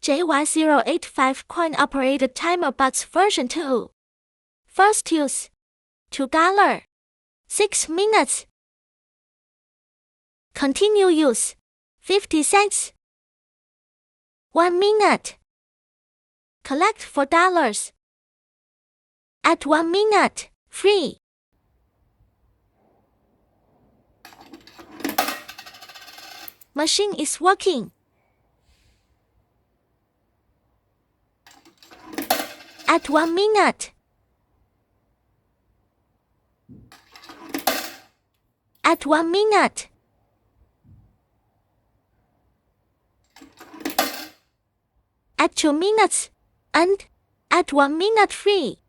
JY085 coin-operated timer box version 2. First use. $2. 6 minutes. Continue use. 50 cents. 1 minute. Collect $4. At 1 minute, free. Machine is working. At 1 minute. At 1 minute. At 2 minutes. And at 1 minute free.